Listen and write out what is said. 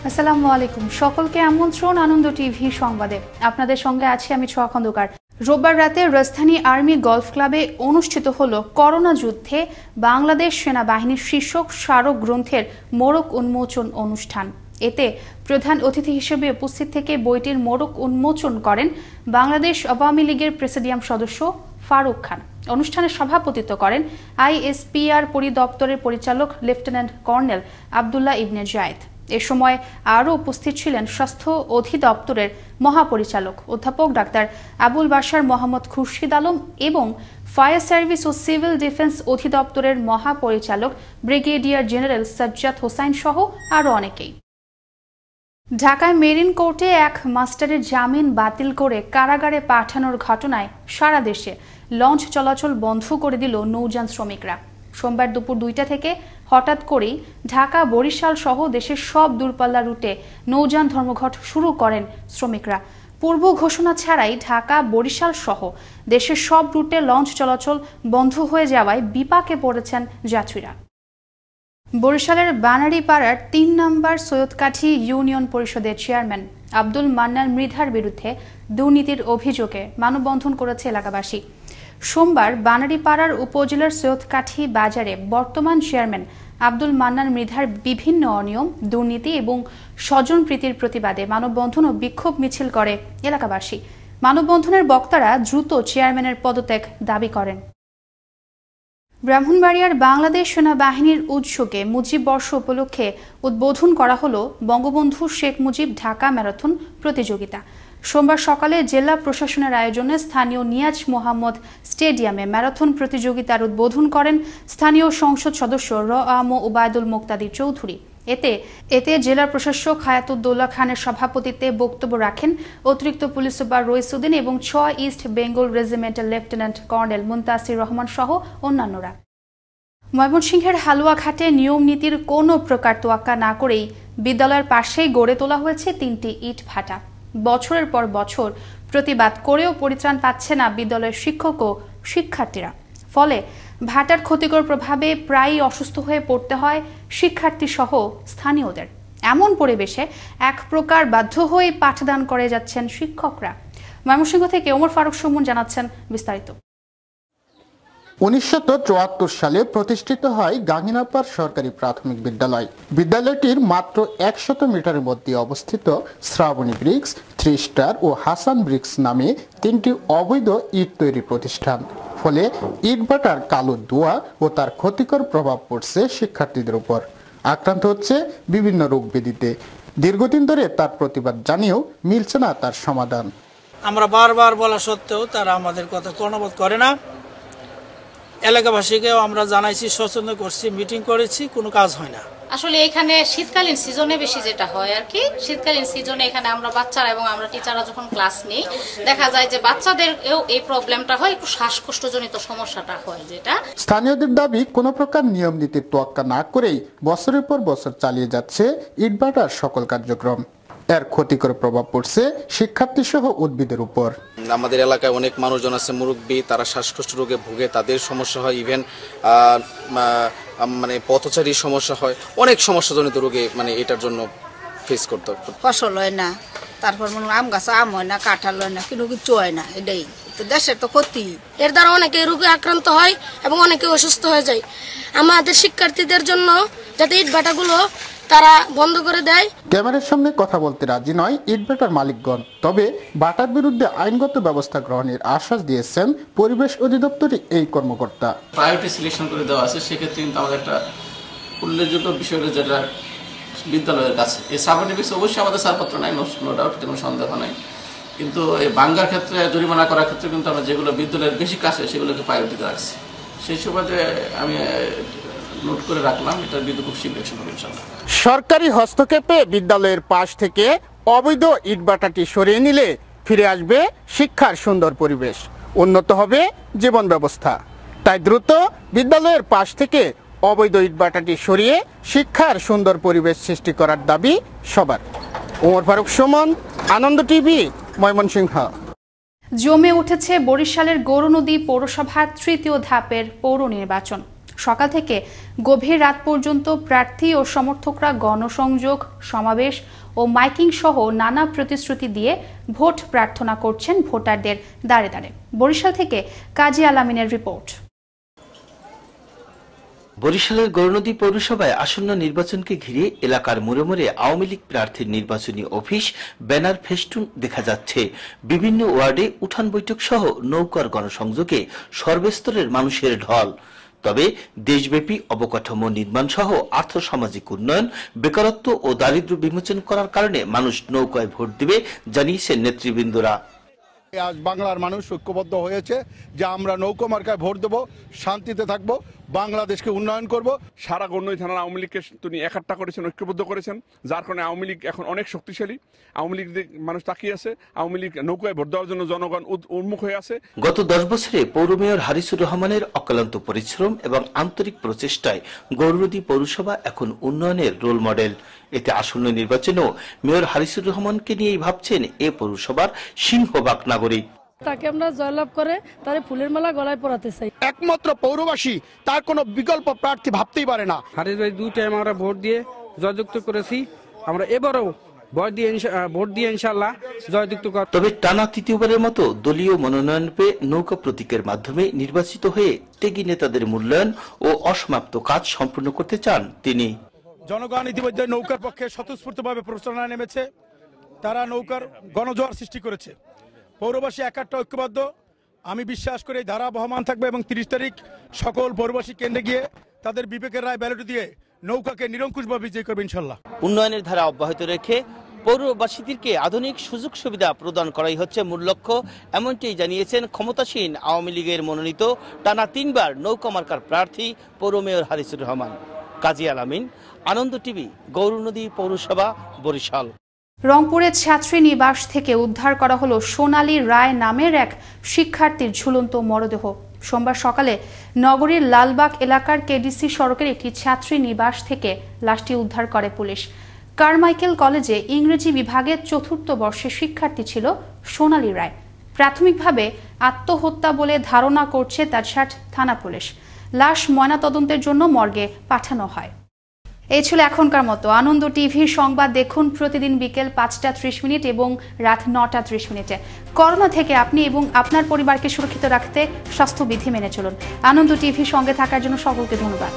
আসসালামু আলাইকুম, সকলকে আমন্ত্রণ আনন্দ টিভি সংবাদে। আপনাদের সঙ্গে আছি আমি ছোয়া খন্দকার। রোববার রাতে রাজধানী আর্মি গলফ ক্লাবে অনুষ্ঠিত হলো করোনা যুদ্ধে বাংলাদেশ সেনাবাহিনীর শীর্ষক স্মারক গ্রন্থের মোড়ক উন্মোচন অনুষ্ঠান। এতে প্রধান অতিথি হিসেবে উপস্থিত থেকে বইটির মোড়ক উন্মোচন করেন বাংলাদেশ আওয়ামী লীগের প্রেসিডিয়াম সদস্য ফারুক খান। অনুষ্ঠানে সভাপতিত্ব করেন আইএসপিআর পরিদপ্তরের পরিচালক লেফটেন্যান্ট কর্নেল আবদুল্লাহ ইবনে জায়েদ। এ সময় আরও উপস্থিত ছিলেন স্বাস্থ্য অধিদপ্তরের মহাপরিচালক অধ্যাপক ডাক্তার আবুল বাশার মোহাম্মদ খুরশিদ আলম এবং ফায়ার সার্ভিস ও সিভিল ডিফেন্স অধিদপ্তরের মহাপরিচালক ব্রিগেডিয়ার জেনারেল সাজ্জাদ হোসাইন সহ আরও অনেকেই। ঢাকায় মেরিন কোর্টে এক মাস্টারের জামিন বাতিল করে কারাগারে পাঠানোর ঘটনায় সারা দেশে লঞ্চ চলাচল বন্ধ করে দিল নৌযান শ্রমিকরা। সোমবার দুপুর 2টা থেকে হঠাৎ করেই ঢাকা বরিশাল সহ দেশের সব দূরপাল্লা রুটে নৌযান ধর্মঘট শুরু করেন শ্রমিকরা। পূর্ব ঘোষণা ছাড়াই ঢাকা বরিশাল সহ দেশের সব রুটে লঞ্চ চলাচল বন্ধ হয়ে যাওয়ায় বিপাকে পড়েছেন যাত্রীরা। বরিশালের বানারীপাড়ার 3 নম্বর সৈয়দকাঠি ইউনিয়ন পরিষদের চেয়ারম্যান আব্দুল মান্নান মৃধার বিরুদ্ধে দুর্নীতির অভিযোগে মানববন্ধন করেছে এলাকাবাসী। সোমবার বানারীপাড়ার উপজেলার সৈয়দকাঠি বাজারে বর্তমান চেয়ারম্যান আব্দুল মান্নান মৃধার বিভিন্ন অনিয়ম, দুর্নীতি এবং স্বজনপ্রীতির প্রতিবাদে মানববন্ধন ও বিক্ষোভ মিছিল করে এলাকাবাসী। মানববন্ধনের বক্তারা দ্রুত চেয়ারম্যানের পদত্যাগ দাবি করেন। ব্রাহ্মণবাড়িয়ার বাংলাদেশ সেনাবাহিনীর উদ্যোগে মুজিব বর্ষ উপলক্ষে উদ্বোধন করা হলো বঙ্গবন্ধু শেখ মুজিব ঢাকা ম্যারাথন প্রতিযোগিতা। সোমবার সকালে জেলা প্রশাসনের আয়োজনে স্থানীয় নিয়াজ মোহাম্মদ স্টেডিয়ামে ম্যারাথন প্রতিযোগিতার উদ্বোধন করেন স্থানীয় সংসদ সদস্য র.আ.ম. ওবায়দুল মোক্তাদির চৌধুরী। এতে জেলা প্রশাসক হায়াতুদ্দৌলা খানের সভাপতিত্বে বক্তব্য রাখেন অতিরিক্ত পুলিশ সুপার রইসুদ্দিন এবং 6 east Bengal regimental lieutenant colonel Muntasir Rahman সহ অন্যান্যরা। ময়মনসিংহের হালুয়াঘাটে নিয়ম নীতির কোনো প্রকার তোয়াক্কা না করেই বিদ্যালয়ের পাশেই গড়ে তোলা হয়েছে 3টি ইট ভাটা। বছরের পর বছর প্রতিবাদ করেও পরিত্রাণ পাচ্ছে না বিদ্যালয়ের শিক্ষক ও শিক্ষার্থীরা। ফলে ভাটার ক্ষতিকর প্রভাবে প্রায়ই অসুস্থ হয়ে পড়তে হয় শিক্ষার্থী সহ স্থানীয়দের। এমন পরিবেশে এক প্রকার বাধ্য হয়ে পাঠদান করে যাচ্ছেন শিক্ষকরা। ময়মনসিংহ থেকে ওমর ফারুক সুমন জানাচ্ছেন বিস্তারিত। 1974 সালে প্রতিষ্ঠিত হয় গাঙ্গিনাপাড় সরকারি প্রাথমিক বিদ্যালয়। বিদ্যালয়টির মাত্র 100 মিটারের মধ্যে অবস্থিত শ্রাবণী ব্রিক্স, 3 স্টার ও হাসান ব্রিক্স নামে 3টি অবৈধ ইট তৈরি প্রতিষ্ঠান। ফলে ইটভাটার কালো ধোঁয়া ও তার ক্ষতিকর প্রভাব পড়ছে শিক্ষার্থীদের উপর। আক্রান্ত হচ্ছে বিভিন্ন রোগ ব্যাধিতে। দীর্ঘদিন ধরে তার প্রতিবাদ জানিয়েও মিলছে না তার সমাধান। আমরা বারবার বলা সত্ত্বেও তারা আমাদের কথা কর্ণপাত করে না। এলাকাবাসীকেও আমরা জানাইছি, সচেতন করছি, মিটিং করেছি, কোনো কাজ হয় না। আসলে এখানে শীতকালীন সিজনে বেশি যেটা হয় আর কি, শীতকালীন সিজনে এখানে আমরা বাচ্চারা এবং আমরা টিচাররা যখন ক্লাস নিই দেখা যায় যে বাচ্চাদেরও এই প্রবলেমটা হয়, একটু শ্বাসকষ্টজনিত সমস্যাটা হয় যেটা। স্থানীয়দের দাবি কোনো প্রকার নিয়ম নীতির তোয়াক্কা না করেই বছরের পর বছর চালিয়ে যাচ্ছে ইটভাটার সকল কার্যক্রম। এর ক্ষতিকর প্রভাব পড়ছে শিক্ষার্থী সহ উদ্ভিদের উপর। আমাদের এলাকায় অনেক মানুষজন আছে মুরব্বী, তারা শ্বাসকষ্ট রোগে ভুগে, তাদের সমস্যা হয়। ইভেন মানে পথচারীর সমস্যা হয়, অনেক সমস্যাজনিত রোগে মানে এটার জন্য ফেস করতে হয়। ফসল হয় না, তারপর আম গাছ আম হয় না, কাঁঠাল হয় না, কিন্তু কিছু হয় না। এটাই তো দেশের তো ক্ষতি। এর দ্বারা অনেকে রোগে আক্রান্ত হয় এবং অনেকে অসুস্থ হয়ে যায়। আমাদের শিক্ষার্থীদের জন্য যাতে ইট ভাটাগুলো তারা বন্ধ করে দেয়। ক্যামেরার সামনে কথা বলতে রাজি নয় ইটভাটার মালিকগণ, তবে ভাটার বিরুদ্ধে আইনগত ব্যবস্থা গ্রহণের আশ্বাস দিয়েছেন পরিবেশ অধিদপ্তরের এই কর্মকর্তা। প্রায়োরিটি সিলেকশন করে দেওয়া আছে, সেক্ষেত্রে কিন্তু আমাদের একটা উল্লেখযোগ্য বিষয় হলো যেটা বিদ্যালয়ের কাছে এই সার্টিফিকেট অবশ্যই আমাদের ছাড়পত্র নাই, নো ডাউট, কোনো সন্দেহ নাই, কিন্তু এই বাঙ্গার ক্ষেত্রে জরিমানা করার ক্ষেত্রে কিন্তু আমরা যেগুলো বিদ্যালয়ের বেশি কাছে সেগুলোকে প্রায়োরিটিতে রাখছি। সেই সুবাদে আমি নোট করে রাখলাম, এটার বিরুদ্ধে খুব শীঘ্র অ্যাকশন হবে ইনশাআল্লাহ। সরকারি হস্তক্ষেপে বিদ্যালয়ের পাশ থেকে অবৈধ ইটভাটাটি সরিয়ে নিলে ফিরে আসবে শিক্ষার সুন্দর পরিবেশ, উন্নত হবে জীবন ব্যবস্থা। তাই দ্রুত বিদ্যালয়ের পাশ থেকে অবৈধ ইটভাটাটি সরিয়ে শিক্ষার সুন্দর পরিবেশ সৃষ্টি করার দাবি সবার। ওমর ফারুক সুমন, আনন্দ টিভি, ময়মনসিংহ। জমে উঠেছে বরিশালের গৌরনদী পৌরসভার 3য় ধাপের পৌর নির্বাচন। সকাল থেকে গভীর রাত পর্যন্ত প্রার্থী ও সমর্থকরা গণসংযোগ, সমাবেশ ও মাইকিং সহ নানা প্রতিশ্রুতি দিয়ে ভোট প্রার্থনা করছেন ভোটারদের দ্বারে দ্বারে। বরিশাল থেকে কাজী আলামিনের রিপোর্ট। বরিশালের গৌরনদী পৌরসভায় আসন্ন নির্বাচনকে ঘিরে এলাকার মোড়ে মোড়ে আওয়ামী লীগ প্রার্থীর নির্বাচনী অফিস, ব্যানার, ফেস্টুন দেখা যাচ্ছে। বিভিন্ন ওয়ার্ডে উঠান বৈঠক সহ নৌকার গণসংযোগে সর্বস্তরের মানুষের ঢল। তবে দেশব্যাপী অবকাঠামো নির্মাণ সহ আর্থসামাজিক উন্নয়ন, বেকারত্ব ও দারিদ্র্য বিমোচন করার কারণে মানুষ নৌকায় ভোট দিবে জানিয়েছেন নেতৃবৃন্দরা। আজ বাংলার মানুষ ঐক্যবদ্ধ হয়েছে যে আমরা নৌকা মার্কায় ভোট দেব, শান্তিতে থাকব, বাংলাদেশকে উন্নয়ন করব। সারা গৌরনদী থানার আওয়ামী লীগকে তিনি একাট্টা করেছেন, ঐক্যবদ্ধ করেছেন, যার কারণে আওয়ামী লীগ এখন অনেক শক্তিশালী। আওয়ামী লীগ মানুষ তাকিয়ে আছে, আওয়ামী লীগ নৌকায় ভোট দেওয়ার জন্য জনগণ উন্মুখ হয়ে আছে। গত 10 বছরে পৌর মেয়র হারিসুর রহমানের অক্লান্ত পরিশ্রম এবং আন্তরিক প্রচেষ্টায় গৌরনদী পৌরসভা এখন উন্নয়নের রোল মডেল। এতে আসন্ন নির্বাচনেও মেয়র হারিসুর রহমানকে নিয়েই ভাবছেন এ পৌরসভার সিংহভাগ নাগরিক। তাকে আমরা জয়লাভ করে তারে ফুলের মালা গলায় পরাতে চাই। একমাত্র পৌরবাসী, তার কোনো বিকল্প প্রার্থী ভাবতেই পারে না। হারিস ভাই 2 টাইম আমরা ভোট দিয়ে জয়যুক্ত করেছি, আমরা এবারও ভোট দিয়ে ইনশাআল্লাহ জয়যুক্ত করব। তবে টানা তৃতীয়বারের মতো দলীয় মনোনয়ন পেয়ে নৌকা প্রতীকের মাধ্যমে নির্বাচিত হয়ে ত্যাগী নেতাদের মূল্যায়ন ও অসমাপ্ত কাজ সম্পূর্ণ করতে চান তিনি। জনগণ ইতিমধ্যে নৌকার পক্ষে স্বতঃস্ফূর্তভাবে প্রচারণায় নেমেছে, তারা নৌকার গণজোয়ার সৃষ্টি করেছে। পৌরবাসী একাট্টা ঐক্যবদ্ধ। আমি বিশ্বাস করি ধারা বহমান থাকবে এবং 30 তারিখ সকল পৌরবাসী কেন্দ্রে গিয়ে তাদের বিবেকের রায় ব্যালট দিয়ে নৌকাকে নিরঙ্কুশভাবে বিজয়ী করবে ইনশাল্লাহ। উন্নয়নের ধারা অব্যাহত রেখে পৌরবাসীদেরকে আধুনিক সুযোগ সুবিধা প্রদান করাই হচ্ছে মূল লক্ষ্য, এমনটাই জানিয়েছেন ক্ষমতাসীন আওয়ামী লীগের মনোনীত টানা 3 বার নৌকা মার্কার প্রার্থী পৌর মেয়র হারিসুর রহমান। কাজী আলামিন, আনন্দ টিভি, গৌরনদী পৌরসভা, বরিশাল। রংপুরের ছাত্রী নিবাস থেকে উদ্ধার করা হলো সোনালী রায় নামের এক শিক্ষার্থীর ঝুলন্ত মরদেহ। সোমবার সকালে নগরীর লালবাগ এলাকার কেডিসি সড়কের একটি ছাত্রী নিবাস থেকে লাশটি উদ্ধার করে পুলিশ। কারমাইকেল কলেজে ইংরেজি বিভাগের 4র্থ বর্ষের শিক্ষার্থী ছিল সোনালী রায়। প্রাথমিকভাবে আত্মহত্যা বলে ধারণা করছে তাজহাট থানা পুলিশ। লাশ ময়নাতদন্তের জন্য মর্গে পাঠানো হয়। এই ছিল এখনকার মতো। আনন্দ টিভির সংবাদ দেখুন প্রতিদিন বিকেল 5টা 30 এবং রাত 9টা 30। করোনা থেকে আপনি এবং আপনার পরিবারকে সুরক্ষিত রাখতে স্বাস্থ্যবিধি মেনে চলুন। আনন্দ টিভির সঙ্গে থাকার জন্য সকলকে ধন্যবাদ।